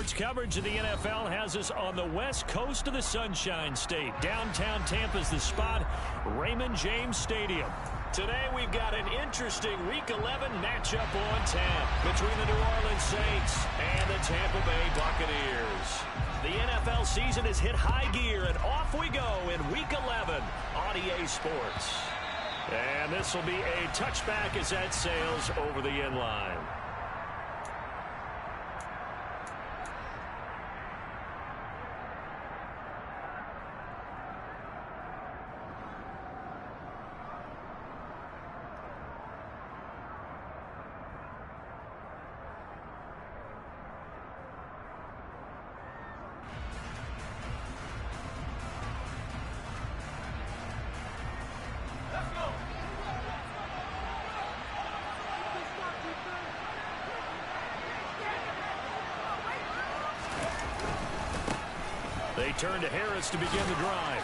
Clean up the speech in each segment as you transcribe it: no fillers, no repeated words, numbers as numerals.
Sports coverage of the NFL has us on the west coast of the Sunshine State. Downtown Tampa's the spot, Raymond James Stadium. Today we've got an interesting Week 11 matchup on tap between the New Orleans Saints and the Tampa Bay Buccaneers. The NFL season has hit high gear, and off we go in Week 11 on EA Sports. And this will be a touchback as that sails over the end line. They turn to Harris to begin the drive.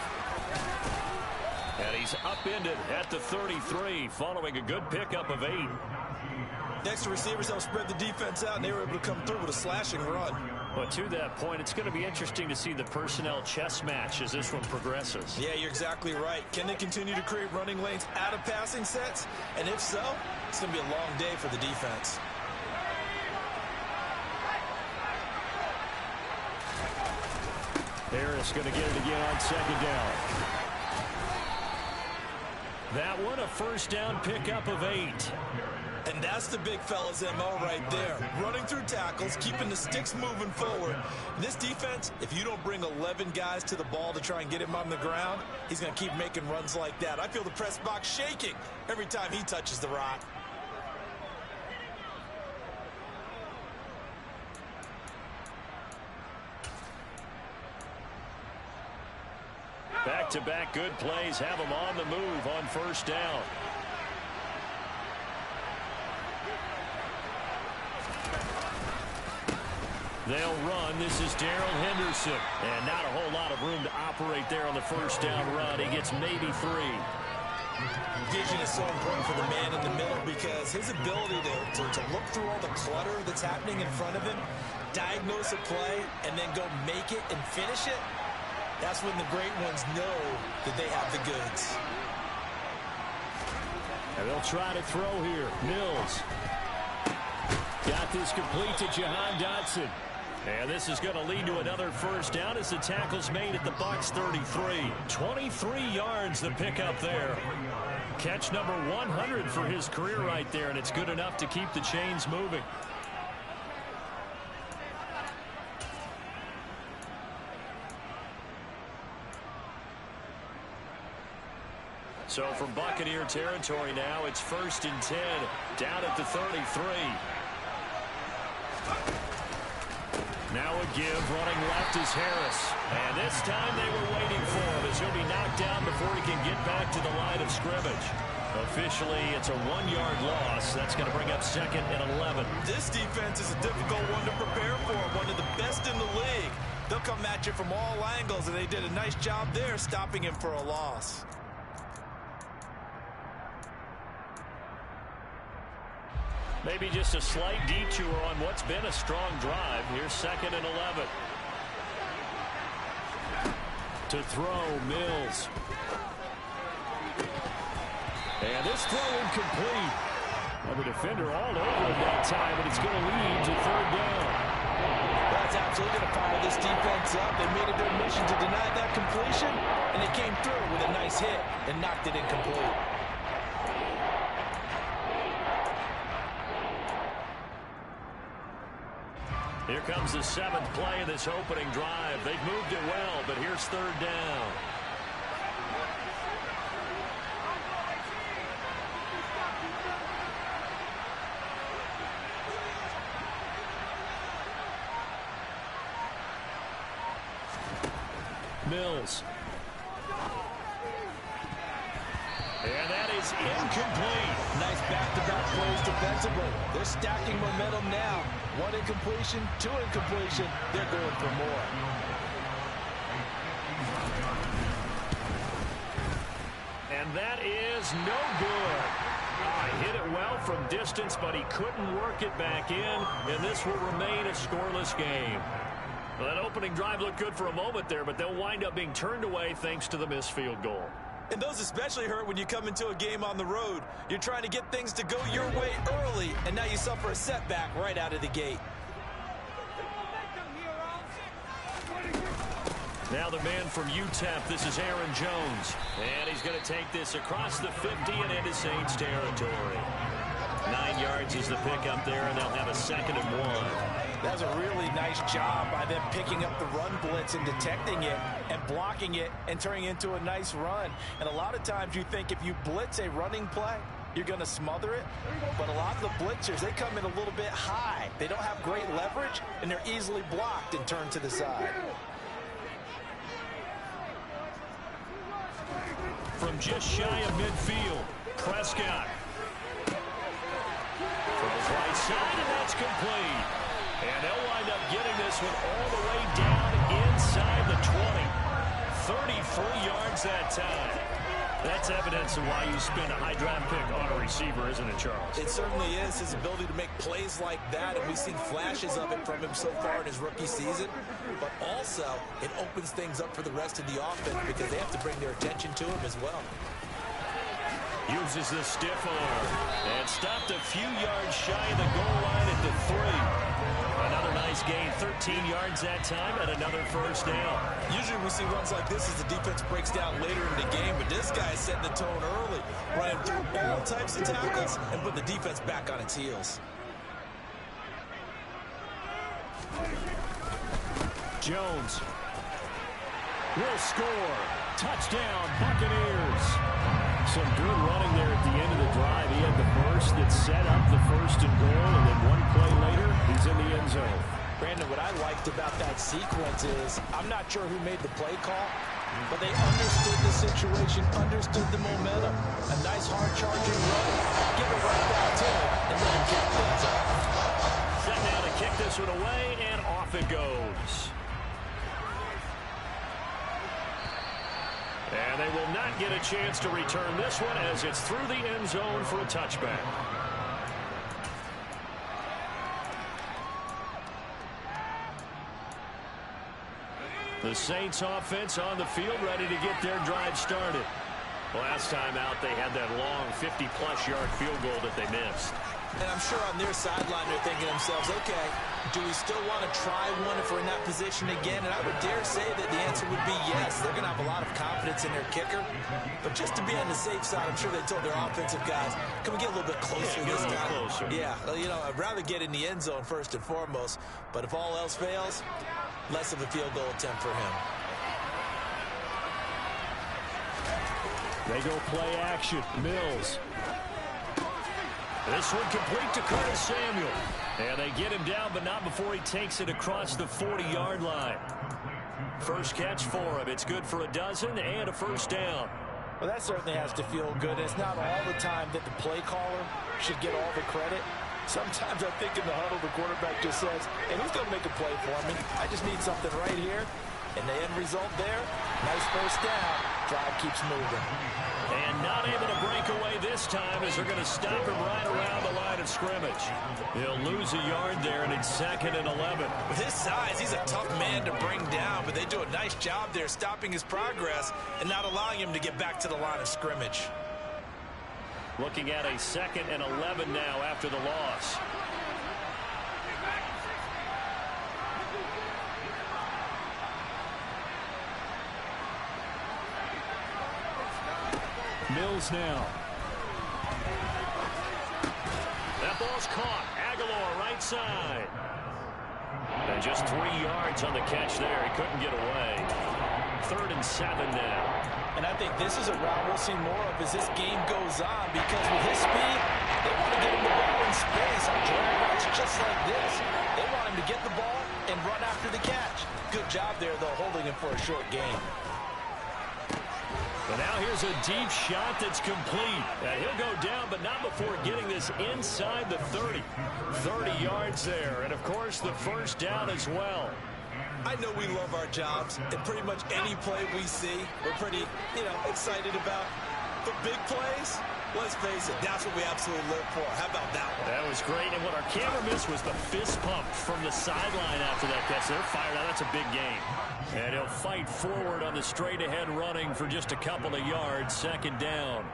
And he's upended at the 33 following a good pickup of 8. Next to receivers help spread the defense out, and they were able to come through with a slashing run. But to that point, it's going to be interesting to see the personnel chess match as this one progresses. Yeah, you're exactly right. Can they continue to create running lanes out of passing sets? And if so, it's going to be a long day for the defense. Harris going to get it again on second down. That one, a first down pickup of 8. And that's the big fella's MO right there. Running through tackles, keeping the sticks moving forward. This defense, if you don't bring 11 guys to the ball to try and get him on the ground, he's going to keep making runs like that. I feel the press box shaking every time he touches the rock. Back-to-back good plays have him on the move on first down. They'll run. This is Darrell Henderson. And not a whole lot of room to operate there on the first down run. He gets maybe 3. Vision is so important for the man in the middle because his ability to look through all the clutter that's happening in front of him, diagnose a play, and then go make it and finish it, that's when the great ones know that they have the goods. And they'll try to throw here. Mills. Got this complete to Jahan Dotson. And this is going to lead to another first down as the tackle's made at the Bucs 33. 23 yards the pickup there. Catch number 100 for his career right there, and it's good enough to keep the chains moving. So from Buccaneer territory now, it's 1st and 10, down at the 33. Now a give, running left is Harris. And this time they were waiting for him as he'll be knocked down before he can get back to the line of scrimmage. Officially, it's a 1-yard loss. That's going to bring up 2nd and 11. This defense is a difficult one to prepare for, one of the best in the league. They'll come at you from all angles, and they did a nice job there stopping him for a loss. Maybe just a slight detour on what's been a strong drive. Here's 2nd and 11. To throw, Mills. And this throw incomplete. Well, the defender all over him that time, and it's going to lead to 3rd down. That's absolutely going to fire this defense up. They made it their mission to deny that completion, and they came through with a nice hit and knocked it incomplete. Here comes the 7th play of this opening drive. They've moved it well, but here's 3rd down. Mills. And that is incomplete. Nice back-to-back plays defensively. They're stacking momentum now. 1 incompletion, 2 incompletion. They're going for more. And that is no good. He hit it well from distance, but he couldn't work it back in, and this will remain a scoreless game. Well, that opening drive looked good for a moment there, but they'll wind up being turned away thanks to the missed field goal. And those especially hurt when you come into a game on the road. You're trying to get things to go your way early, and now you suffer a setback right out of the gate. Now the man from UTEP, this is Aaron Jones. And he's going to take this across the 50 and into Saints territory. 9 yards is the pickup there, and they'll have a 2nd and 1. That was a really nice job by them picking up the run blitz and detecting it and blocking it and turning it into a nice run. And a lot of times you think if you blitz a running play, you're going to smother it. But a lot of the blitzers, they come in a little bit high. They don't have great leverage, and they're easily blocked and turned to the side. From just shy of midfield, Prescott. Throws right side, and that's complete. And they'll wind up getting this one all the way down inside the 20. 33 yards that time. That's evidence of why you spend a high draft pick on a receiver, isn't it, Charles? It certainly is. His ability to make plays like that, and we've seen flashes of it from him so far in his rookie season. But also, it opens things up for the rest of the offense because they have to bring their attention to him as well. Uses the stiff arm and stopped a few yards shy of the goal line at the 3. Another nice gain, 13 yards that time, and another first down. Usually we see runs like this as the defense breaks down later in the game, but this guy is setting the tone early, running through all types of tackles and putting the defense back on its heels. Jones will score. Touchdown, Buccaneers. Some good running there at the end of the drive. He had the burst that set up the 1st and goal, and then one play later, he's in the end zone. Brandon, what I liked about that sequence is I'm not sure who made the play call, but they understood the situation, understood the momentum. A nice hard-charging run, give it right back to him, and let him kick things up. Set now to kick this one away, and off it goes. And they will not get a chance to return this one as it's through the end zone for a touchback. The Saints offense on the field ready to get their drive started. Last time out, they had that long 50-plus yard field goal that they missed. And I'm sure on their sideline they're thinking to themselves, okay, do we still want to try one if we're in that position again? And I would dare say that the answer would be yes. They're going to have a lot of confidence in their kicker. But just to be on the safe side, I'm sure they told their offensive guys, can we get a little bit closer this time? Closer. Yeah, you know, I'd rather get in the end zone first and foremost. But if all else fails, less of a field goal attempt for him. They go play action. Mills. This one complete to Curtis Samuel. And they get him down, but not before he takes it across the 40-yard line. First catch for him. It's good for a dozen and a first down. Well, that certainly has to feel good. It's not all the time that the play caller should get all the credit. Sometimes I think in the huddle, the quarterback just says, hey, who's going to make a play for me? I just need something right here. And the end result there, nice first down. Drive keeps moving. And not able to break away this time as they're going to stop him right around the line of scrimmage. He'll lose a yard there, and it's 2nd and 11. With his size, he's a tough man to bring down, but they do a nice job there stopping his progress and not allowing him to get back to the line of scrimmage. Looking at a 2nd and 11 now after the loss. Mills now. That ball's caught. Aguilar right side. And just 3 yards on the catch there. He couldn't get away. 3rd and 7 now. And I think this is a route we'll see more of as this game goes on, because with his speed, they want to get him the ball in space on drag routes just like this. They want him to get the ball and run after the catch. Good job there, though, holding him for a short gain. And now here's a deep shot that's complete. He'll go down, but not before getting this inside the 30. 30 yards there, and of course the first down as well. I know we love our jobs, and pretty much any play we see, we're pretty, excited about. But big plays, Let's face it, that's what we absolutely live for. How about that one? That was great, and what our camera missed was the fist pump from the sideline after that catch. They're fired out. That's a big game. And he'll fight forward on the straight-ahead running for just a couple of yards. Second down.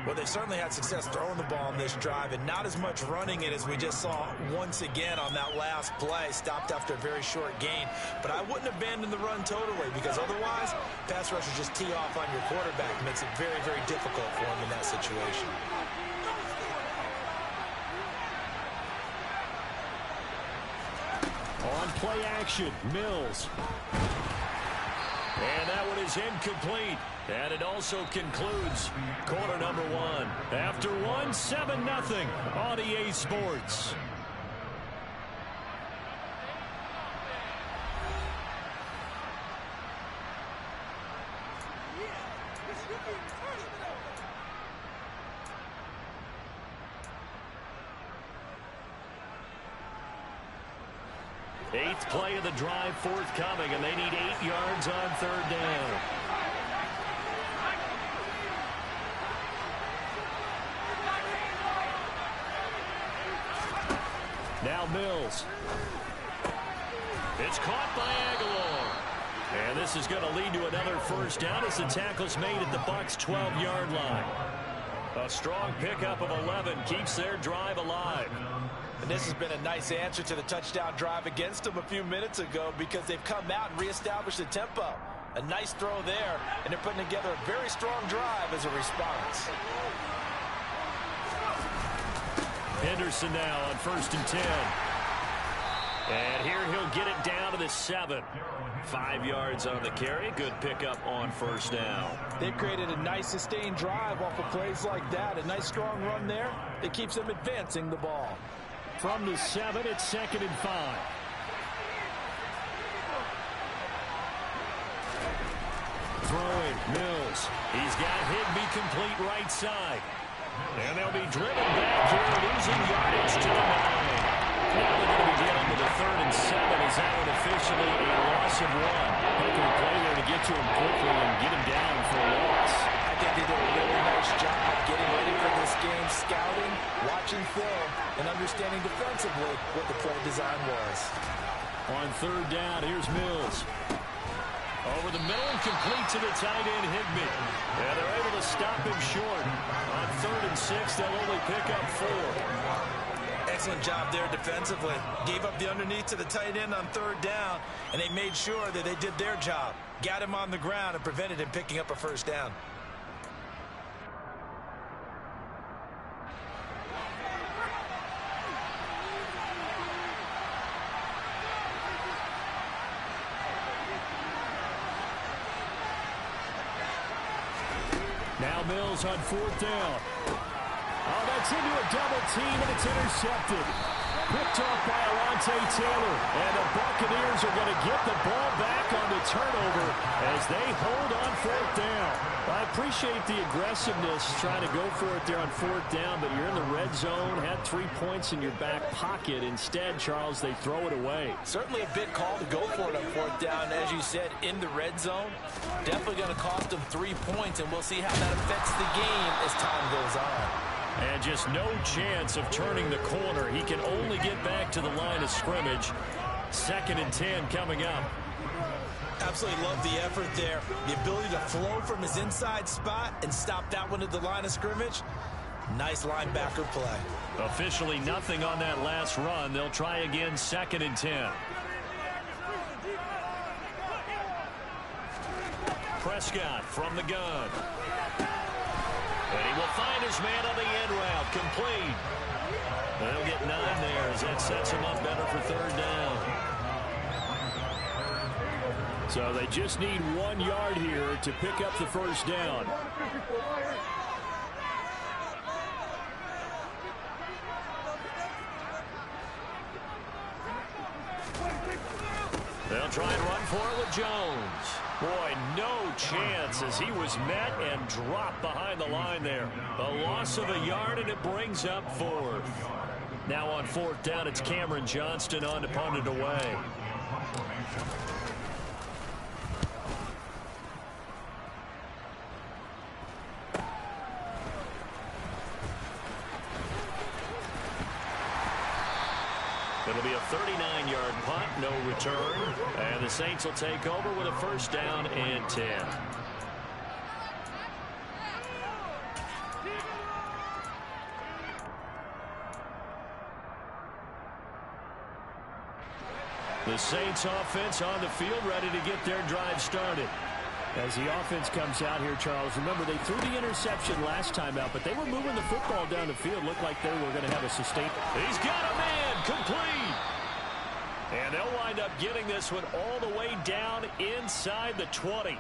Well, they certainly had success throwing the ball on this drive, and not as much running it as we just saw once again on that last play. Stopped after a very short gain. But I wouldn't abandon the run totally, because otherwise, pass rushers just tee off on your quarterback. It makes it very, very difficult for him in that situation. On play action, Mills. And that one is incomplete. And it also concludes quarter number one. After one, 7-0 on EA Sports. Eighth play of the drive forthcoming, and they need 8 yards on third down. Now Mills. It's caught by Aguilar. And this is going to lead to another first down as the tackle's made at the Bucs' 12-yard line. A strong pickup of 11 keeps their drive alive. And this has been a nice answer to the touchdown drive against them a few minutes ago, because they've come out and reestablished the tempo. A nice throw there, and they're putting together a very strong drive as a response. Henderson now on 1st and 10. And here he'll get it down to the 7. 5 yards on the carry. Good pickup on first down. They've created a nice sustained drive off of plays like that. A nice strong run there that keeps them advancing the ball. From the 7, it's 2nd and 5. Throwing, Mills. He's got Higbee complete right side. And they'll be driven back here, losing yardage to the 9. Now they're going to be dealing with a 3rd and 7. Is that one officially a loss of 1? Hooker play there to get to him quickly and get him down for a loss. I think they did a really nice job getting ready for this game, scouting, watching film, and understanding defensively what the play design was. On 3rd down, here's Mills. Over the middle and complete to the tight end, Higbee. Yeah, they're able to stop him short. On 3rd and 6, they'll only pick up 4. Excellent job there defensively. Gave up the underneath to the tight end on 3rd down, and they made sure that they did their job. Got him on the ground and prevented him picking up a first down. Now Mills on 4th down. Oh, that's into a double team, and it's intercepted. Picked off by Alontae Taylor. And the Buccaneers are going to get the ball back on the turnover as they hold on 4th down. I appreciate the aggressiveness trying to go for it there on 4th down, but you're in the red zone, had 3 points in your back pocket. Instead, Charles, they throw it away. Certainly a big call to go for it on 4th down. As you said, in the red zone, definitely going to cost them 3 points, and we'll see how that affects the game as time goes on. And just no chance of turning the corner. He can only get back to the line of scrimmage. 2nd and 10 coming up. Absolutely love the effort there. The ability to flow from his inside spot and stop that one at the line of scrimmage. Nice linebacker play. Officially nothing on that last run. They'll try again, 2nd and 10. Prescott from the gun. And he will find his man on the end route. Complete. They'll get 9 there as that sets him up better for 3rd down. So they just need 1 yard here to pick up the first down. They'll try and run for it with Jones. Boy, no chance as he was met and dropped behind the line there. A loss of a yard, and it brings up 4th. Now on 4th down, it's Cameron Johnston on to punt it away. It'll be a 39-yard punt, no return. And the Saints will take over with a first down and 10. The Saints offense on the field, ready to get their drive started. As the offense comes out here, Charles, remember they threw the interception last time out, but they were moving the football down the field. Looked like they were going to have a sustained. He's got a man, complete. And they'll wind up getting this one all the way down inside the 20.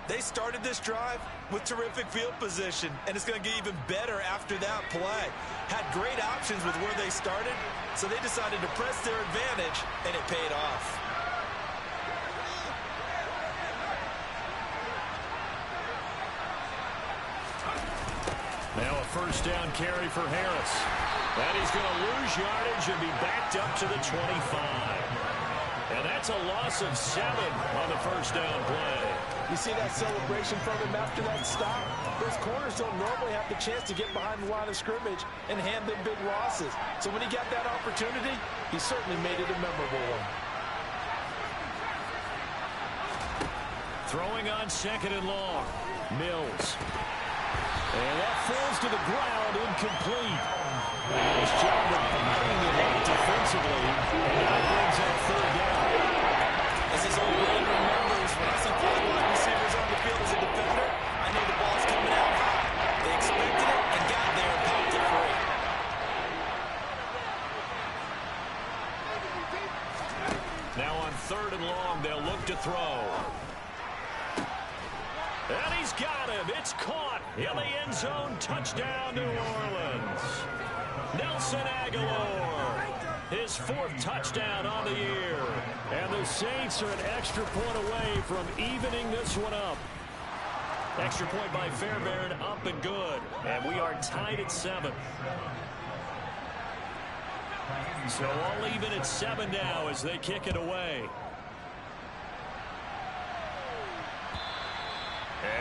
They started this drive with terrific field position, and it's going to get even better after that play. Had great options with where they started, so they decided to press their advantage, and it paid off. Now a first down carry for Harris. And he's going to lose yardage and be backed up to the 25. And that's a loss of 7 on the first down play. You see that celebration from him after that stop? Those corners don't normally have the chance to get behind the line of scrimmage and hand them big losses. So when he got that opportunity, he certainly made it a memorable one. Throwing on second and long. Mills. And that falls to the ground, incomplete. Nice job of bringing it up defensively. And that brings up third down. As his old man remembers, when I see 4 wide receivers on the field as a defender, I know the ball's coming out high. They expected it and got there and popped it free. Now on third and long, they'll look to throw. And he's got him. It's caught in the end zone. Touchdown, New Orleans. Nelson Aguilar, his 4th touchdown on the year. And the Saints are an extra point away from evening this one up. Extra point by Fairbairn, up and good. And we are tied at 7. So all even at 7 now as they kick it away.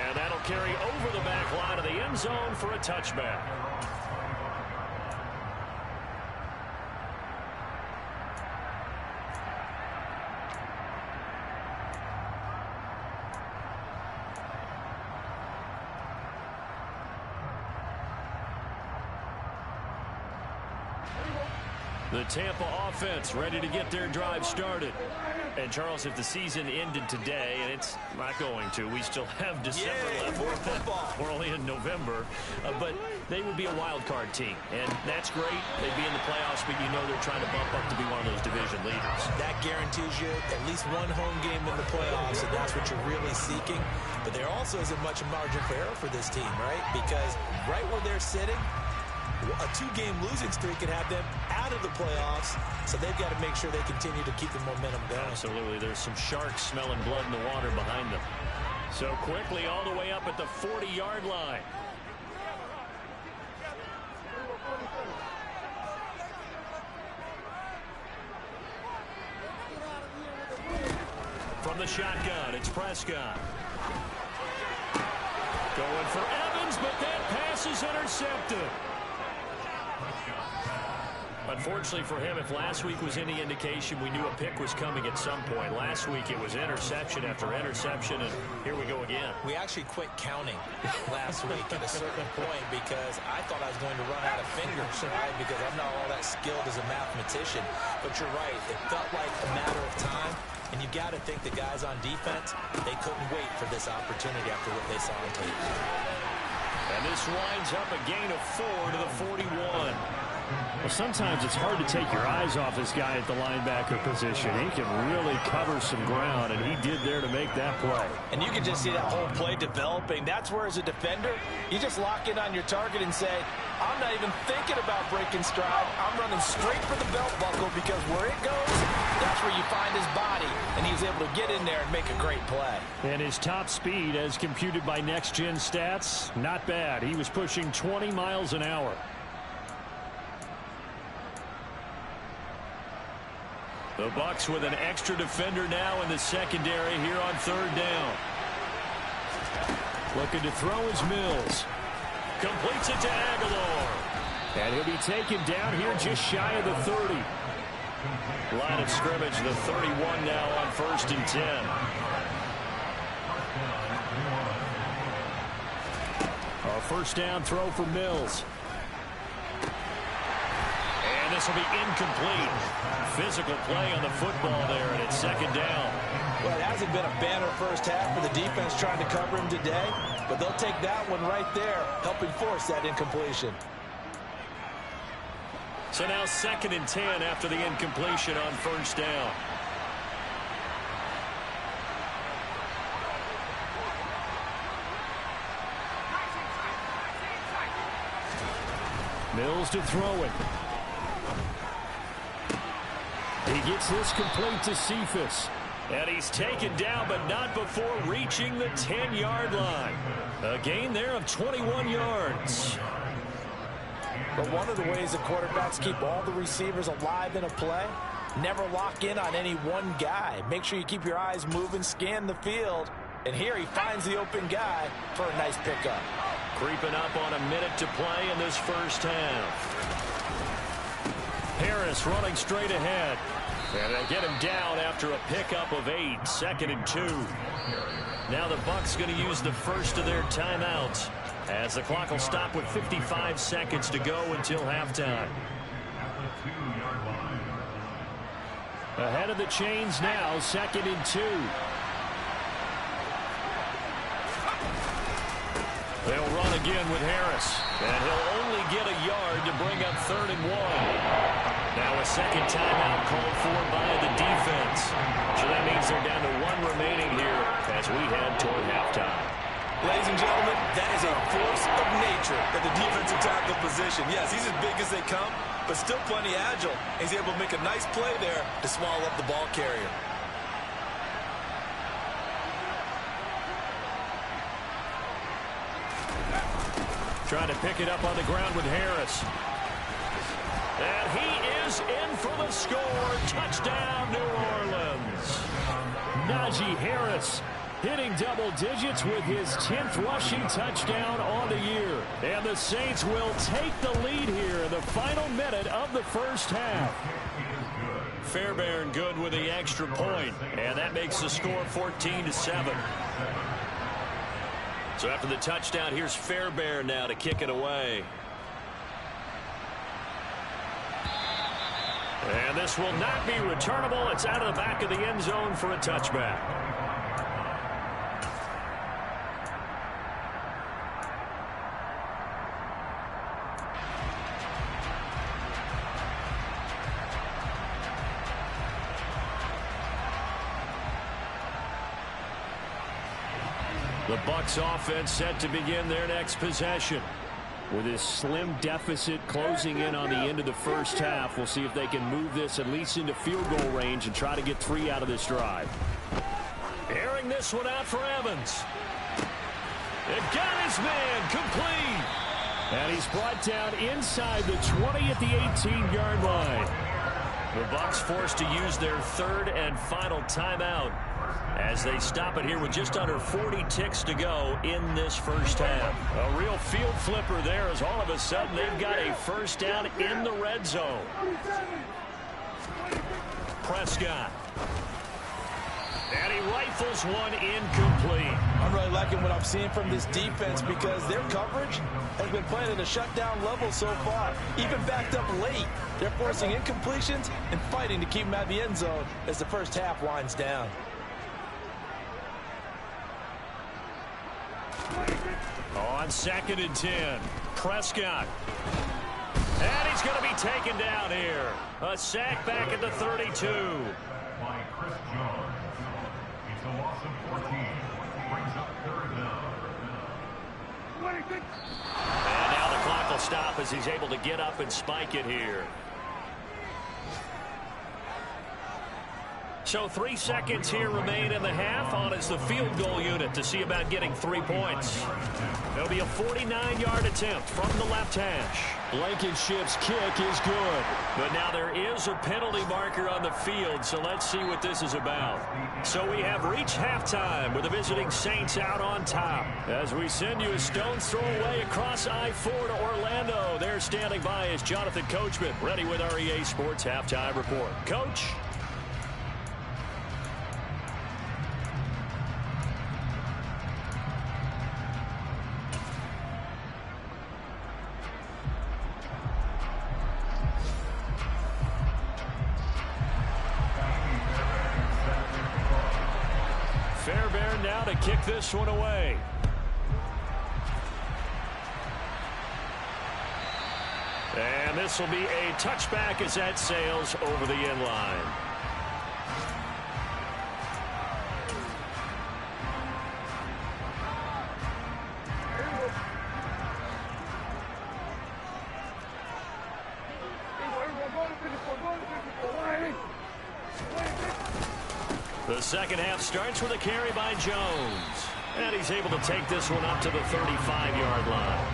And that'll carry over the back line of the end zone for a touchback. The Tampa offense ready to get their drive started. And, Charles, if the season ended today, and it's not going to, we still have December left. More football. We're only in November. But they would be a wild card team. And that's great. They'd be in the playoffs, but you know they're trying to bump up to be one of those division leaders. That guarantees you at least one home game in the playoffs, and that's what you're really seeking. But there also isn't much margin for error for this team, right? Because right where they're sitting, a 2-game losing streak can have them out of the playoffs, so they've got to make sure they continue to keep the momentum going. Absolutely. There's some sharks smelling blood in the water behind them. So quickly all the way up at the 40-yard line. From the shotgun, it's Prescott. Going for Evans, but that pass is intercepted. Unfortunately for him, if last week was any indication, we knew a pick was coming at some point. Last week it was interception after interception, and here we go again. We actually quit counting last week at a certain point because I thought I was going to run out of fingers, right? Because I'm not all that skilled as a mathematician. But you're right. It felt like a matter of time, and you got to think the guys on defense, they couldn't wait for this opportunity after what they saw on tape. And this winds up a gain of 4 to the 41. Well, sometimes it's hard to take your eyes off this guy at the linebacker position. He can really cover some ground, and he did there to make that play. And you can just see that whole play developing. That's where, as a defender, you just lock in on your target and say, I'm not even thinking about breaking stride. I'm running straight for the belt buckle because where it goes, that's where you find his body. And he was able to get in there and make a great play. And his top speed, as computed by Next Gen Stats, not bad. He was pushing 20 miles an hour. The Bucs with an extra defender now in the secondary here on third down. Looking to throw is Mills. Completes it to Aguilar. And he'll be taken down here just shy of the 30. Line of scrimmage, the 31 now on 1st and 10. A first down throw for Mills. And this will be incomplete. Physical play on the football there, and it's 2nd down. Well, it hasn't been a banner first half for the defense trying to cover him today, but they'll take that one right there, helping force that incompletion. So now 2nd and 10 after the incompletion on 1st down. Mills to throw it. He gets this complete to Cephas. And he's taken down, but not before reaching the 10-yard line. A gain there of 21 yards. But one of the ways that quarterbacks keep all the receivers alive in a play, never lock in on any one guy. Make sure you keep your eyes moving, scan the field. And here he finds the open guy for a nice pickup. Creeping up on a minute to play in this first half. Harris running straight ahead. And they get him down after a pickup of 8, 2nd and 2. Now the Bucs going to use the first of their timeouts, as the clock will stop with 55 seconds to go until halftime. Ahead of the chains now, 2nd and 2. They'll run again with Harris, and he'll only get a yard to bring up 3rd and 1. Now a second timeout called for by the defense. So that means they're down to 1 remaining here as we head toward halftime. Ladies and gentlemen, that is a force of nature at the defensive tackle position. Yes, he's as big as they come, but still plenty agile. He's able to make a nice play there to swallow up the ball carrier. Trying to pick it up on the ground with Harris. And he is in for the score. Touchdown, New Orleans. Najee Harris hitting double digits with his 10th rushing touchdown on the year. And the Saints will take the lead here in the final minute of the first half. Fairbairn good with the extra point, and that makes the score 14-7. So after the touchdown, here's Fairbairn now to kick it away. And this will not be returnable. It's out of the back of the end zone for a touchback. The Bucs offense set to begin their next possession. With this slim deficit closing in on the end of the first half, we'll see if they can move this at least into field goal range and try to get 3 out of this drive. Airing this one out for Evans. It got his man complete. And he's brought down inside the 20 at the 18-yard line. The Bucs forced to use their 3rd and final timeout as they stop it here with just under 40 ticks to go in this first half. A real field flipper there as all of a sudden they've got a first down in the red zone. Prescott. And he rifles one incomplete. I'm really liking what I'm seeing from this defense because their coverage has been playing at a shutdown level so far. Even backed up late, they're forcing incompletions and fighting to keep them at the end zone as the first half winds down. On 2nd and 10, Prescott. And he's going to be taken down here. A sack back at the 32. By Chris Jones. It's a loss of 14. Brings up 3rd down. And now the clock will stop as he's able to get up and spike it here. So 3 seconds here remain in the half. On is the field goal unit to see about getting 3 points. It'll be a 49-yard attempt from the left hash. Blankenship's kick is good. But now there is a penalty marker on the field, so let's see what this is about. So we have reached halftime with the visiting Saints out on top. As we send you a stone's throw away across I-4 to Orlando. There standing by is Jonathan Coachman, ready with our EA Sports Halftime Report. Coach? Fairbairn now to kick this one away. And this will be a touchback as that sails over the end line. The second half starts with a carry by Jones. And he's able to take this one up to the 35-yard line.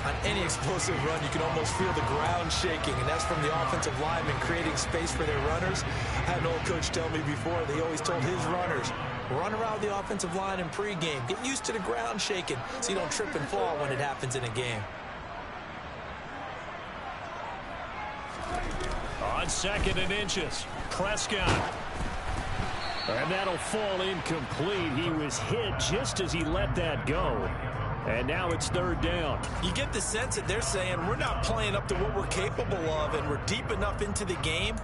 On any explosive run, you can almost feel the ground shaking, and that's from the offensive linemen creating space for their runners. I had an old coach tell me before, they always told his runners, run around the offensive line in pregame. Get used to the ground shaking so you don't trip and fall when it happens in a game. On 2nd and inches, Prescott. And that'll fall incomplete. He was hit just as he let that go. And now it's 3rd down. You get the sense that they're saying we're not playing up to what we're capable of, and we're deep enough into the game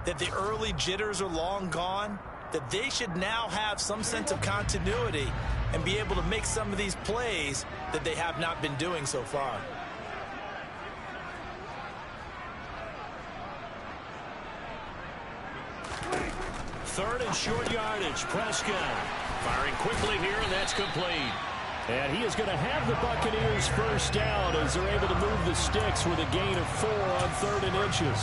that the early jitters are long gone, that they should now have some sense of continuity and be able to make some of these plays that they have not been doing so far. Third and short yardage. Prescott firing quickly here, and that's complete. And he is going to have the Buccaneers first down as they're able to move the sticks with a gain of 4 on 3rd and inches.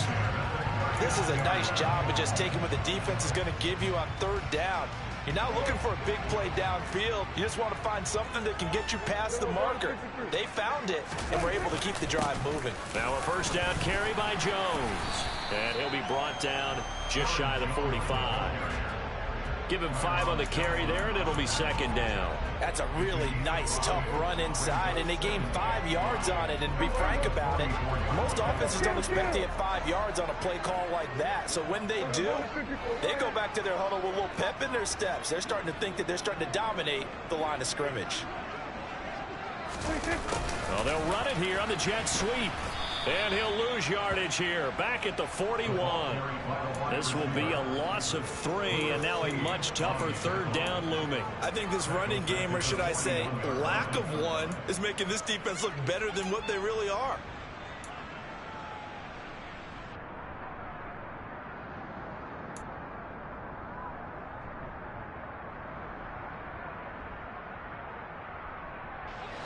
This is a nice job of just taking what the defense is going to give you on 3rd down. You're not looking for a big play downfield. You just want to find something that can get you past the marker. They found it, and were able to keep the drive moving. Now a first down carry by Jones. And he'll be brought down just shy of the 45. Give him 5 on the carry there, and it'll be 2nd down. That's a really nice, tough run inside, and they gained 5 yards on it. And to be frank about it, most offenses don't expect to get 5 yards on a play call like that. So when they do, they go back to their huddle with a little pep in their steps. They're starting to think that they're starting to dominate the line of scrimmage. Well, they'll run it here on the jet sweep. And he'll lose yardage here, back at the 41. This will be a loss of 3, and now a much tougher 3rd down looming. I think this running game, or should I say lack of one, is making this defense look better than what they really are.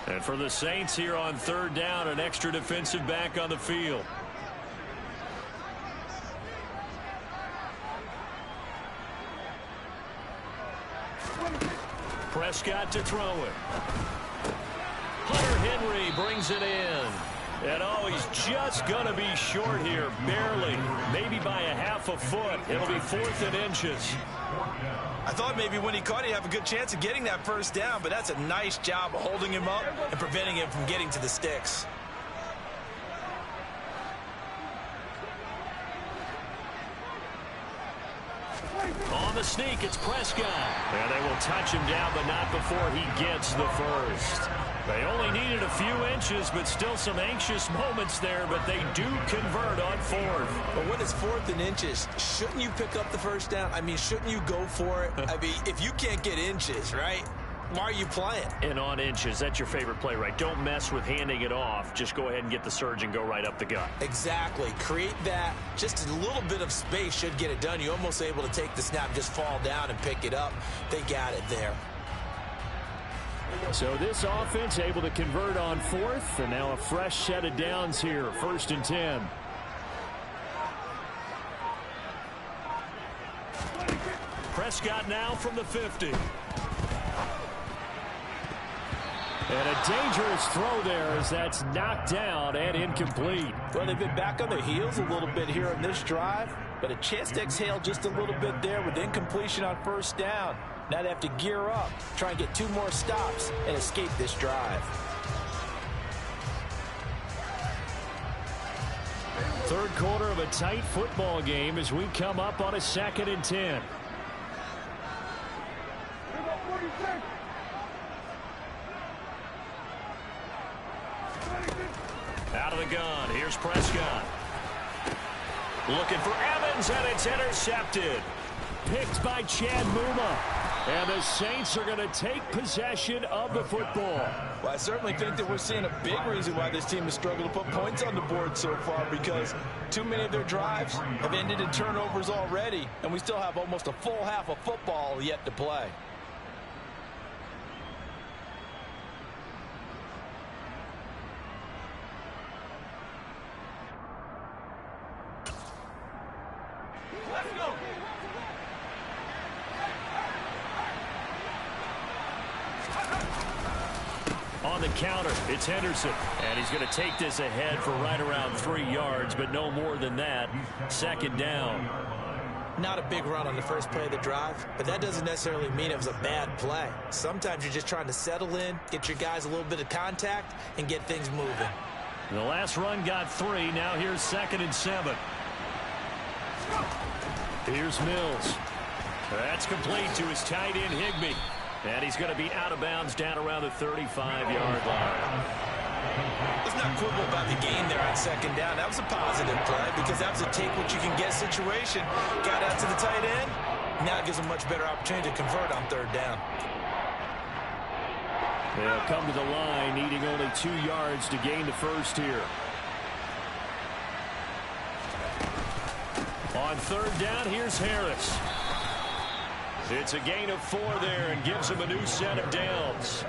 And for the Saints here on 3rd down, an extra defensive back on the field. Prescott to throw it. Hunter Henry brings it in. And oh, he's just going to be short here, barely, maybe by a half a foot. It'll be 4th and inches. I thought maybe when he caught it, he'd have a good chance of getting that first down, but that's a nice job of holding him up and preventing him from getting to the sticks. On the sneak, it's Prescott. And they will touch him down, but not before he gets the first. They only needed a few inches, but still some anxious moments there, but they do convert on 4th. But when it's 4th and inches, shouldn't you pick up the first down? I mean, shouldn't you go for it? I mean, if you can't get inches, right, why are you playing? And on inches, that's your favorite play, right? Don't mess with handing it off. Just go ahead and get the surge and go right up the gut. Exactly. Create that. Just a little bit of space should get it done. You're almost able to take the snap, just fall down and pick it up. They got it there. So this offense able to convert on 4th, and now a fresh set of downs here, 1st and 10. Prescott now from the 50. And a dangerous throw there as that's knocked down and incomplete. Well, they've been back on their heels a little bit here on this drive, but a chance to exhale just a little bit there with incompletion on first down. Now they have to gear up, try and get 2 more stops and escape this drive. Third quarter of a tight football game as we come up on a 2nd and 10. Out of the gun. Here's Prescott. Looking for Evans, and it's intercepted. Picked by Chad Muma. And the Saints are going to take possession of the football. Well, I certainly think that we're seeing a big reason why this team has struggled to put points on the board so far, because too many of their drives have ended in turnovers already, and we still have almost a full half of football yet to play. On the counter, it's Henderson. And he's going to take this ahead for right around 3 yards, but no more than that. 2nd down. Not a big run on the first play of the drive, but that doesn't necessarily mean it was a bad play. Sometimes you're just trying to settle in, get your guys a little bit of contact, and get things moving. The last run got 3. Now here's 2nd and 7. Here's Mills. That's complete to his tight end, Higbee. And he's going to be out of bounds down around the 35-yard line. Let's not quibble about the gain there on 2nd down. That was a positive play because that was a take-what-you-can-get situation. Got out to the tight end. Now it gives them much better opportunity to convert on 3rd down. They'll come to the line, needing only 2 yards to gain the first here. On 3rd down, here's Harris. It's a gain of 4 there and gives him a new set of downs.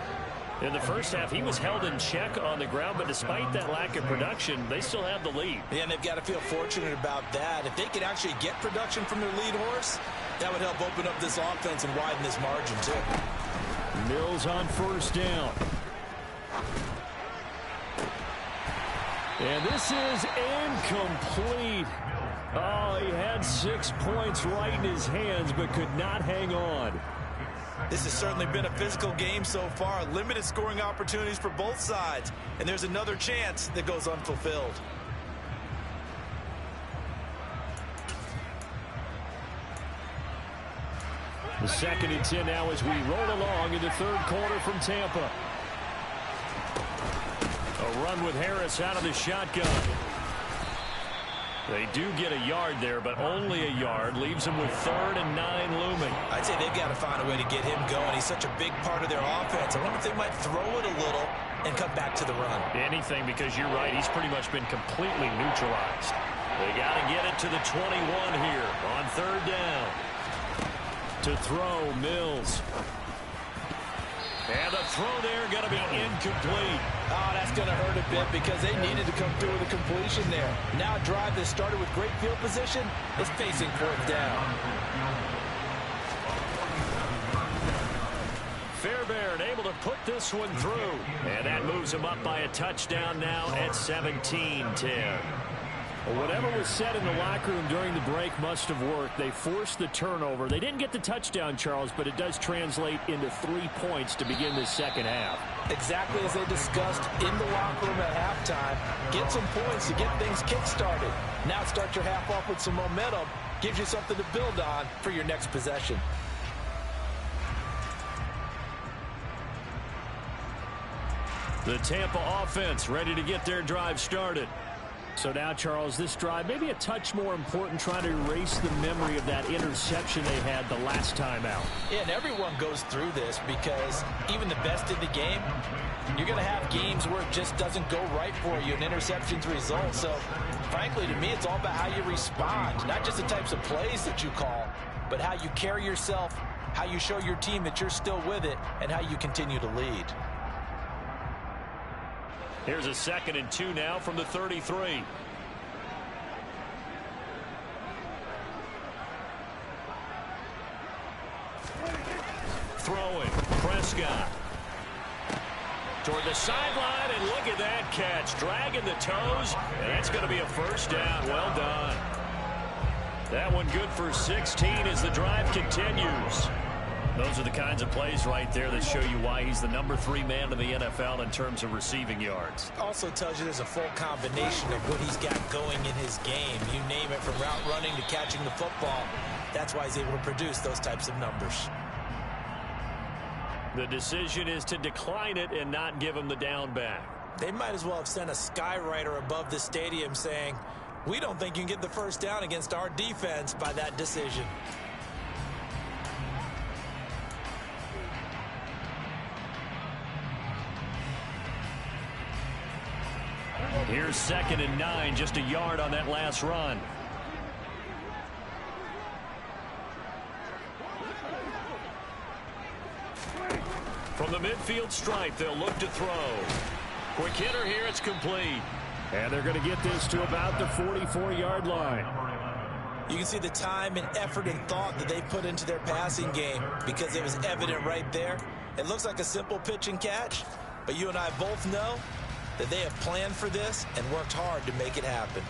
In the first half, he was held in check on the ground, but despite that lack of production, they still have the lead. Yeah, and they've got to feel fortunate about that. If they could actually get production from their lead horse, that would help open up this offense and widen this margin, too. Mills on 1st down. And this is incomplete. Oh, he had 6 points right in his hands, but could not hang on. This has certainly been a physical game so far. Limited scoring opportunities for both sides. And there's another chance that goes unfulfilled. The 2nd and 10 now as we roll along in the 3rd quarter from Tampa. A run with Harris out of the shotgun. They do get a yard there, but only a yard. Leaves them with 3rd and 9 looming. I'd say they've got to find a way to get him going. He's such a big part of their offense. I wonder if they might throw it a little and come back to the run. Anything, because you're right. He's pretty much been completely neutralized. They got to get it to the 21 here on 3rd down. To throw, Mills. And the throw there going to be incomplete. Oh, that's going to hurt a bit because they needed to come through with a completion there. Now a drive that started with great field position is facing 4th down. Fairbairn able to put this one through. And that moves him up by a touchdown now at 17-10. Well, whatever was said in the locker room during the break must have worked. They forced the turnover. They didn't get the touchdown, Charles, but it does translate into 3 points to begin the 2nd half. Exactly as they discussed in the locker room at halftime. Get some points to get things kick-started. Now start your half off with some momentum. Gives you something to build on for your next possession. The Tampa offense ready to get their drive started. So now, Charles, this drive maybe a touch more important, trying to erase the memory of that interception they had the last time out. Yeah, and everyone goes through this because even the best in the game, you're going to have games where it just doesn't go right for you, and interceptions result. So, frankly, to me, it's all about how you respond, not just the types of plays that you call, but how you carry yourself, how you show your team that you're still with it, and how you continue to lead. Here's a 2nd and 2 now from the 33. Prescott. Toward the sideline, and look at that catch. Dragging the toes, and that's going to be a first down. Well done. That one good for 16 as the drive continues. Those are the kinds of plays right there that show you why he's the #3 man in the NFL in terms of receiving yards. Also tells you there's a full combination of what he's got going in his game. You name it, from route running to catching the football. That's why he's able to produce those types of numbers. The decision is to decline it and not give him the down back. They might as well have sent a skywriter above the stadium saying, "We don't think you can get the first down against our defense by that decision." Here's 2nd and 9, just a yard on that last run. From the midfield stripe, they'll look to throw. Quick hitter here, it's complete. And they're going to get this to about the 44-yard line. You can see the time and effort and thought that they put into their passing game because it was evident right there. It looks like a simple pitch and catch, but you and I both know that they have planned for this and worked hard to make it happen.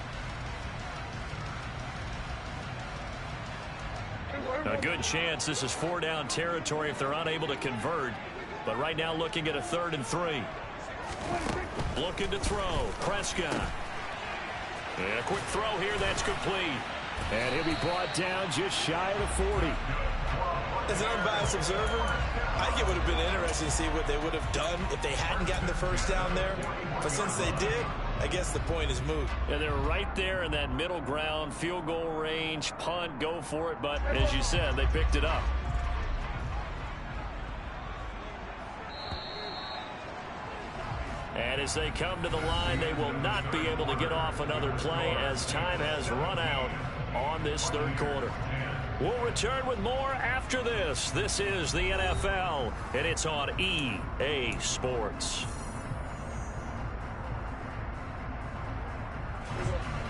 A good chance this is 4-down territory if they're unable to convert. But right now looking at a 3rd and 3. Looking to throw. Prescott. And a quick throw here. That's complete. And he'll be brought down just shy of the 40. As an unbiased observer, I think it would have been interesting to see what they would have done if they hadn't gotten the first down there. But since they did, I guess the point is moot. Yeah, they're right there in that middle ground, field goal range, punt, go for it. But as you said, they picked it up. And as they come to the line, they will not be able to get off another play as time has run out on this 3rd quarter. We'll return with more after this. This is the NFL, and it's on EA Sports.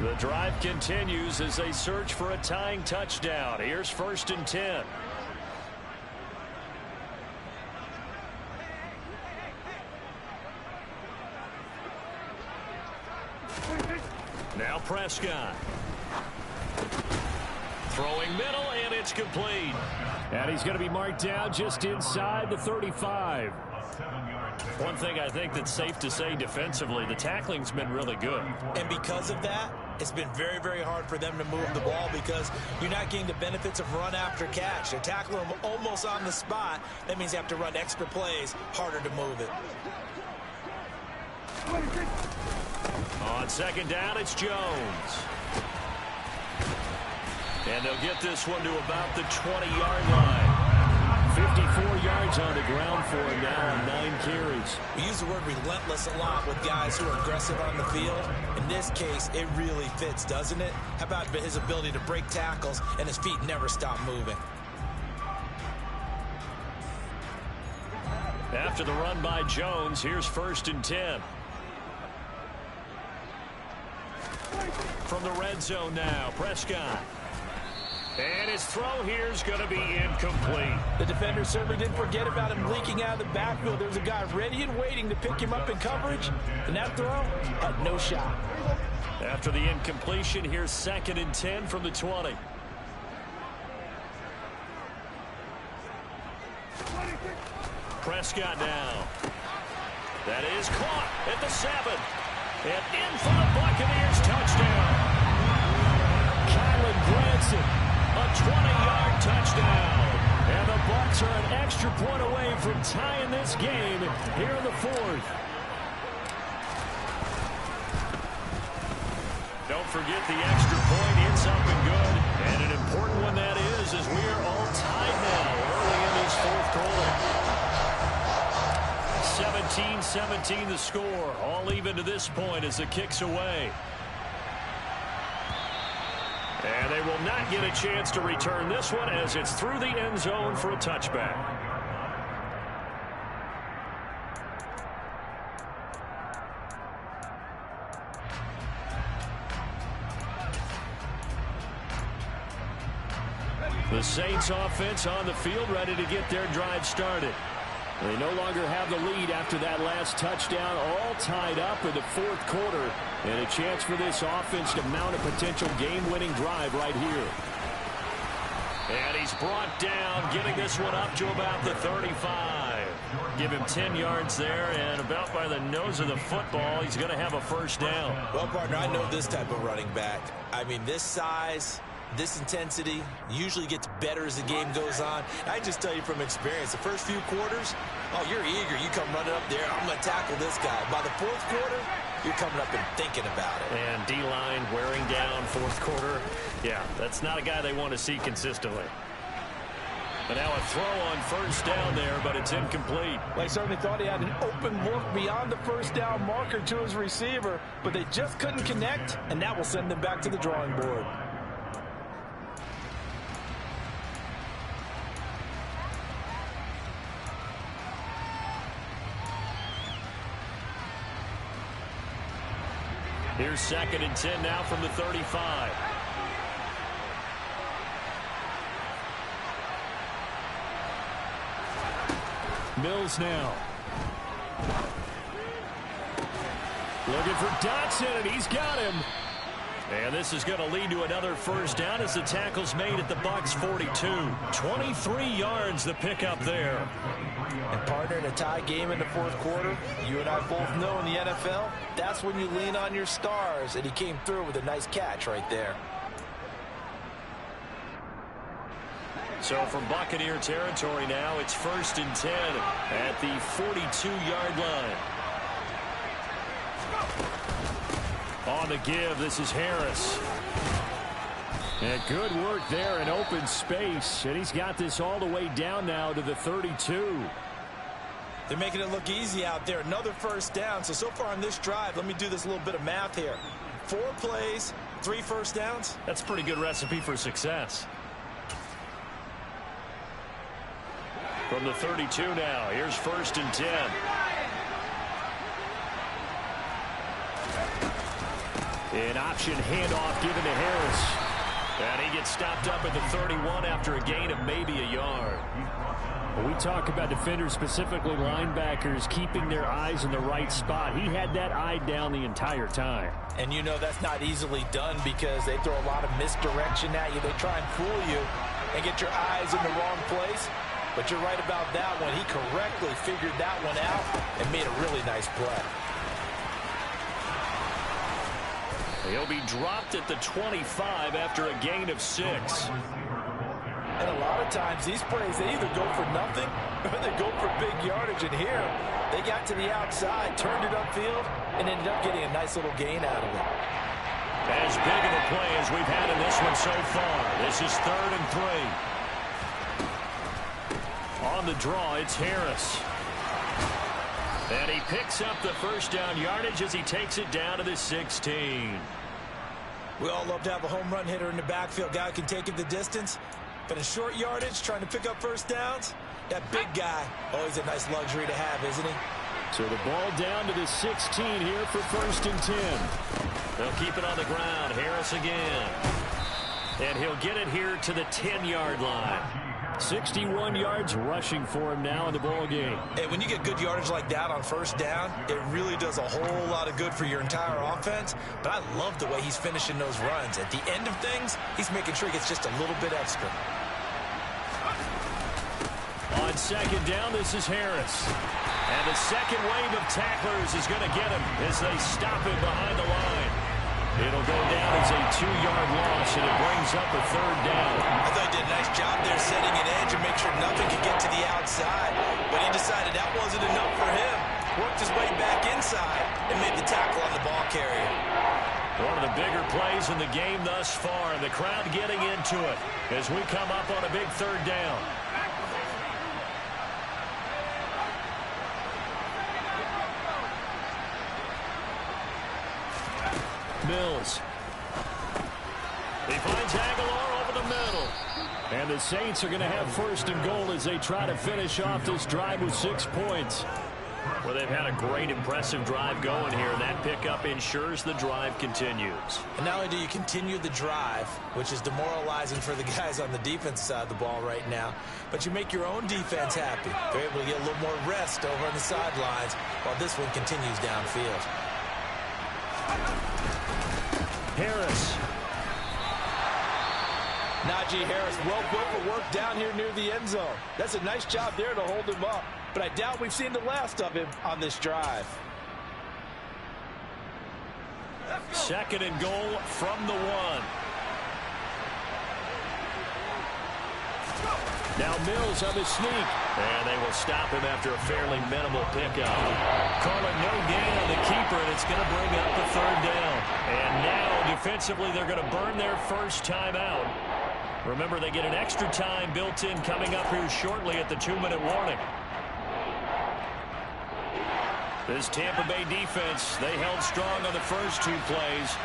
The drive continues as they search for a tying touchdown. Here's 1st and 10. Now Prescott. Throwing middle, and it's complete. And he's going to be marked down just inside the 35. One thing I think that's safe to say defensively, the tackling's been really good. And because of that, it's been very, very hard for them to move the ball because you're not getting the benefits of run after catch. They're tackling them almost on the spot. That means you have to run extra plays, harder to move it. On 2nd down, it's Jones. And they'll get this one to about the 20-yard line. 54 yards on the ground for him now on 9 carries. We use the word relentless a lot with guys who are aggressive on the field. In this case, it really fits, doesn't it? How about his ability to break tackles and his feet never stop moving? After the run by Jones, here's 1st and 10. From the red zone now, Prescott. And his throw here is going to be incomplete. The defender certainly didn't forget about him leaking out of the backfield. There's a guy ready and waiting to pick him up in coverage, and that throw had no shot. After the incompletion, here's 2nd and 10 from the 20. Prescott now. That is caught at the 7. And in for the Buccaneers touchdown. Kylan Granson, a 20-yard touchdown. And the Bucs are an extra point away from tying this game here in the 4th. Don't forget the extra point. It's up and good. And an important one that is, as we are all tied now early in this 4th quarter. 17-17 the score. All even to this point as the kick's away. And they will not get a chance to return this one as it's through the end zone for a touchback. The Saints offense on the field ready to get their drive started. They no longer have the lead after that last touchdown, all tied up in the fourth quarter, and a chance for this offense to mount a potential game-winning drive right here. And he's brought down, getting this one up to about the 35. Give him 10 yards there, and about by the nose of the football, he's going to have a first down. Well, partner, I know this type of running back. I mean, this size, this intensity usually gets better as the game goes on. I just tell you from experience, the first few quarters, oh, you're eager. You come running up there, I'm going to tackle this guy. By the fourth quarter, you're coming up and thinking about it. And D-line wearing down fourth quarter. Yeah, that's not a guy they want to see consistently. But now a throw on first down there, but it's incomplete. Well, he certainly thought he had an open look beyond the first down marker to his receiver, but they just couldn't connect, and that will send them back to the drawing board. Here's 2nd and 10 now from the 35. Mills now. Looking for Dotson, and he's got him. And this is going to lead to another first down as the tackle's made at the Bucs 42. 23 yards the pickup there. And partner, in a tie game in the fourth quarter, you and I both know in the NFL, that's when you lean on your stars, and he came through with a nice catch right there. So from Buccaneer territory now, it's 1st and 10 at the 42-yard line. On the give, this is Harris. And good work there in open space. And he's got this all the way down now to the 32. They're making it look easy out there. Another first down. So far on this drive, let me do this little bit of math here. 4 plays, 3 first downs. That's a pretty good recipe for success. From the 32 now, here's 1st and 10. An option handoff given to Harris. And he gets stopped up at the 31 after a gain of maybe a yard. We talk about defenders, specifically linebackers, keeping their eyes in the right spot. He had that eye down the entire time. And you know that's not easily done because they throw a lot of misdirection at you. They try and fool you and get your eyes in the wrong place. But you're right about that one. He correctly figured that one out and made a really nice play. He'll be dropped at the 25 after a gain of 6. And a lot of times these plays, they either go for nothing or they go for big yardage. And here, they got to the outside, turned it upfield, and ended up getting a nice little gain out of it. As big of a play as we've had in this one so far. This is 3rd and 3. On the draw, it's Harris. And he picks up the first down yardage as he takes it down to the 16. We all love to have a home run hitter in the backfield. Guy who can take it the distance. But in short yardage, trying to pick up first downs, that big guy, always a nice luxury to have, isn't he? So the ball down to the 16 here for 1st and 10. They'll keep it on the ground. Harris again. And he'll get it here to the 10-yard line. 61 yards rushing for him now in the ball game. Hey, when you get good yardage like that on first down, it really does a whole lot of good for your entire offense. But I love the way he's finishing those runs. At the end of things, he's making sure he gets just a little bit extra. On 2nd down, this is Harris. And the second wave of tacklers is going to get him as they stop him behind the line. It'll go down as a 2-yard loss, and it brings up a 3rd down. I thought he did a nice job there setting an edge and make sure nothing could get to the outside. But he decided that wasn't enough for him. Worked his way back inside and made the tackle on the ball carrier. One of the bigger plays in the game thus far, and the crowd getting into it as we come up on a big 3rd down. Mills. He finds Aguilar over the middle. And the Saints are going to have 1st and goal as they try to finish off this drive with 6 points. Well, they've had a great, impressive drive going here, and that pickup ensures the drive continues. And not only do you continue the drive, which is demoralizing for the guys on the defense side of the ball right now, but you make your own defense happy. They're able to get a little more rest over on the sidelines while this one continues downfield. Harris. Najee Harris, well built for work down here near the end zone. That's a nice job there to hold him up. But I doubt we've seen the last of him on this drive. Second and goal from the 1. Now Mills on the sneak. And they will stop him after a fairly minimal pickup. Call it no gain on the keeper, and it's going to bring up a 3rd down. And now, defensively, they're going to burn their first time out. Remember, they get an extra time built in coming up here shortly at the 2-minute warning. This Tampa Bay defense, they held strong on the first 2 plays.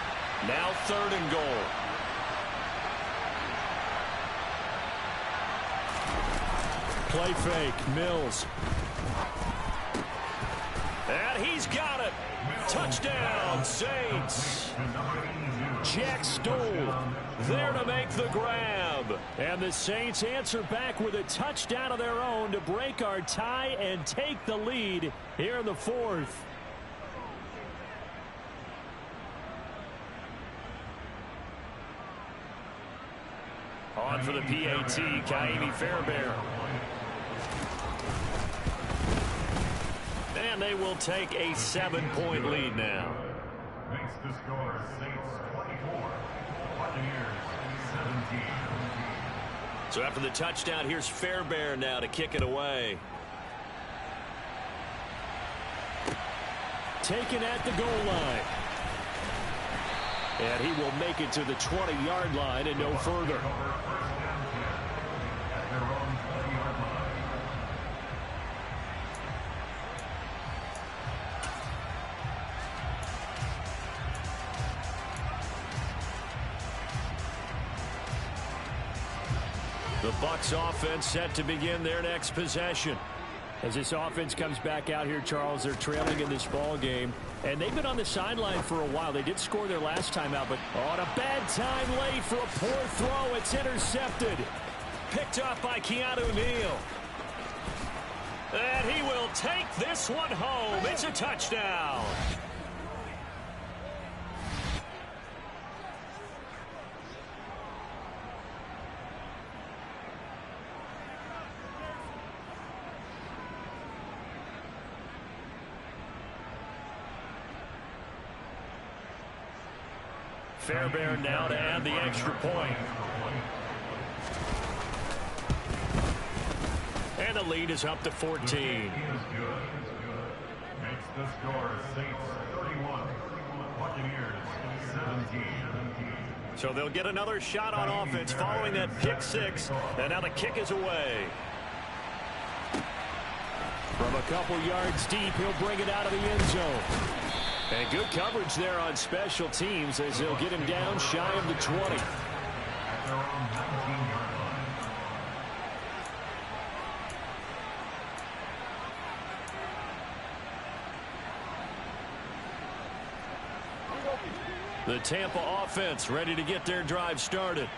Now 3rd and goal. Play fake, Mills. And he's got it. Touchdown, Saints. Jack Stoll there to make the grab. And the Saints answer back with a touchdown of their own to break our tie and take the lead here in the 4th. On for the PAT, Kaimi Fairbairn. And they will take a 7-point lead now. Makes the score Saints 24, Buccaneers 17. So after the touchdown, here's Fairbairn now to kick it away. Taken at the goal line. And he will make it to the 20-yard line and no further. The Bucs offense set to begin their next possession. As this offense comes back out here, Charles, they're trailing in this ball game. And they've been on the sideline for a while. They did score their last time out, but on a bad time late for a poor throw. It's intercepted. Picked up by Keanu Neal. And he will take this one home. It's a touchdown. Fairbairn now to add the extra point. And the lead is up to 14. Makes the score Saints 31, Buccaneers 17. So they'll get another shot on offense following that pick 6. And now the kick is away. From a couple yards deep, he'll bring it out of the end zone. And good coverage there on special teams as they'll get him down shy of the 20. The Tampa offense ready to get their drive started.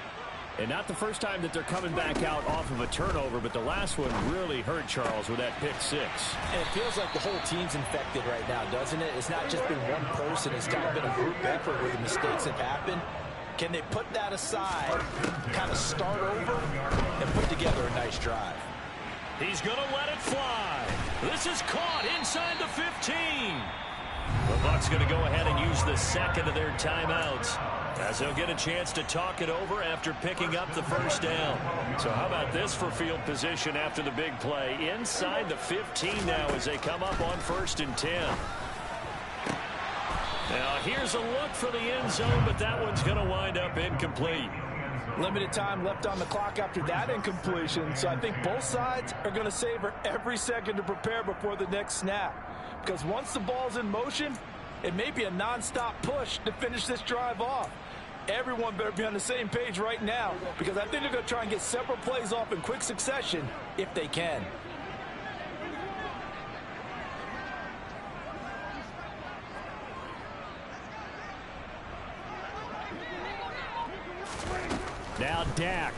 And not the first time that they're coming back out off of a turnover, but the last one really hurt Charles with that pick 6. And it feels like the whole team's infected right now, doesn't it? It's not just been one person. It's kind of been a group effort where the mistakes have happened. Can they put that aside, kind of start over, and put together a nice drive? He's going to let it fly. This is caught inside the 15. The Bucs going to go ahead and use the second of their timeouts, as they'll get a chance to talk it over after picking up the first down. So how about this for field position after the big play? Inside the 15 now as they come up on 1st and 10. Now here's a look for the end zone, but that one's going to wind up incomplete. Limited time left on the clock after that incompletion, so I think both sides are going to savor every second to prepare before the next snap. Because once the ball's in motion, it may be a non-stop push to finish this drive off. Everyone better be on the same page right now, because I think they're going to try and get several plays off in quick succession if they can. Now Dak.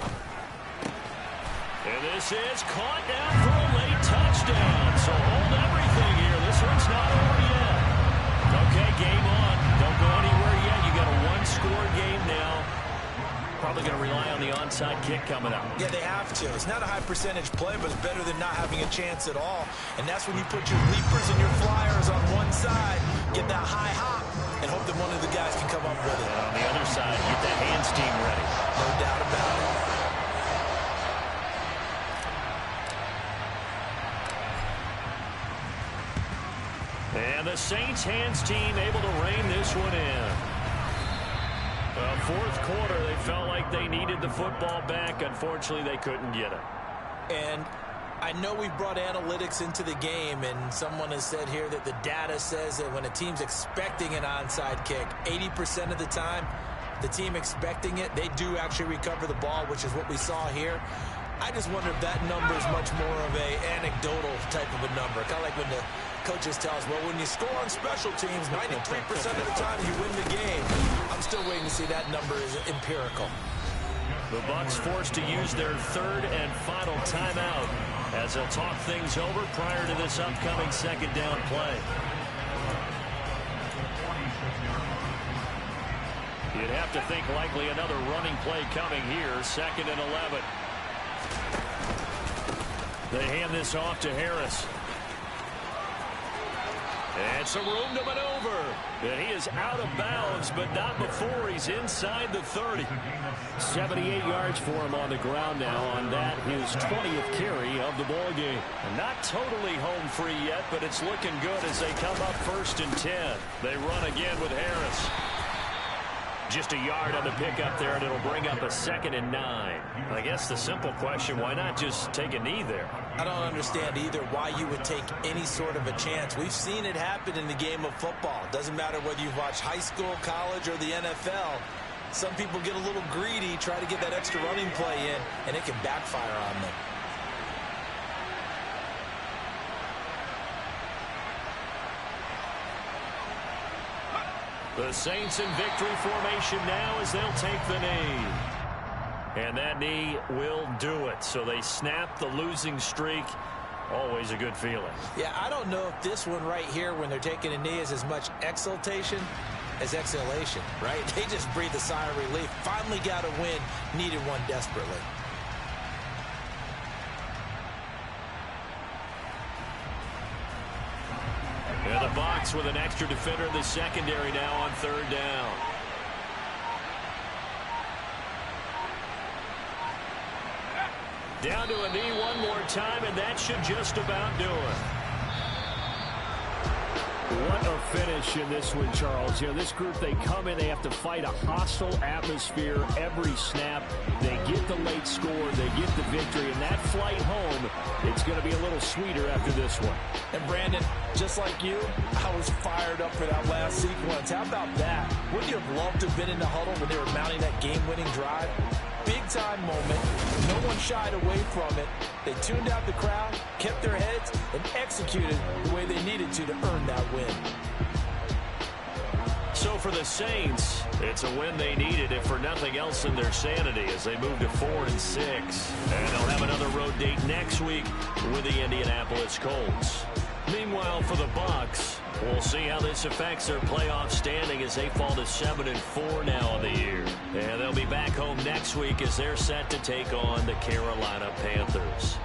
And this is caught down for a late touchdown. So hold everything here. This one's not over yet. Okay, game on. Don't go anywhere yet. You got a one-score game now. Probably going to rely on the onside kick coming up. Yeah, they have to. It's not a high percentage play, but it's better than not having a chance at all. And that's when you put your leapers and your flyers on one side, get that high hop, and hope that one of the guys can come up with it. And on the other side, get that hands team ready. No doubt about it. And the Saints hands team able to rein this one in. Well, fourth quarter, they felt like they needed the football back. Unfortunately, they couldn't get it. And I know we brought analytics into the game, and someone has said here that the data says that when a team's expecting an onside kick, 80% of the time, the team expecting it, they do actually recover the ball, which is what we saw here. I just wonder if that number is much more of a anecdotal type of a number. Kind of like when the coaches tell us, well, when you score on special teams, 93% of the time you win the game. I'm still waiting to see that number is empirical. The Bucs forced to use their third and final timeout as they'll talk things over prior to this upcoming second down play. You'd have to think likely another running play coming here, 2nd and 11. They hand this off to Harris. And some room to maneuver. And he is out of bounds, but not before he's inside the 30. 78 yards for him on the ground now on that, his 20th carry of the ball game. And not totally home free yet, but it's looking good as they come up 1st and 10. They run again with Harris. Just a yard on the pickup there, and it'll bring up a 2nd and 9. I guess the simple question, why not just take a knee there? I don't understand either why you would take any sort of a chance. We've seen it happen in the game of football. It doesn't matter whether you watch high school, college, or the NFL. Some people get a little greedy, try to get that extra running play in, and it can backfire on them. The Saints in victory formation now as they'll take the knee. And that knee will do it. So they snap the losing streak. Always a good feeling. Yeah, I don't know if this one right here when they're taking a knee is as much exultation as exhalation, right? They just breathe a sigh of relief. Finally got a win. Needed one desperately. And the Bucs with an extra defender in the secondary now on 3rd down. Down to a knee one more time, and that should just about do it. What a finish in this one, Charles. You know, this group, they come in, they have to fight a hostile atmosphere every snap. They get the late score, they get the victory, and that flight home, it's going to be a little sweeter after this one. And Brandon, just like you, I was fired up for that last sequence. How about that? Wouldn't you have loved to have been in the huddle when they were mounting that game-winning drive? Big-time moment. No one shied away from it. They tuned out the crowd, kept their heads, and executed the way they needed to earn that win. So for the Saints, it's a win they needed, if for nothing else in their sanity, as they move to 4 and 6. And they'll have another road date next week with the Indianapolis Colts. Meanwhile, for the Bucs, we'll see how this affects their playoff standing as they fall to 7 and 4 now on the year. And they'll be back home next week as they're set to take on the Carolina Panthers.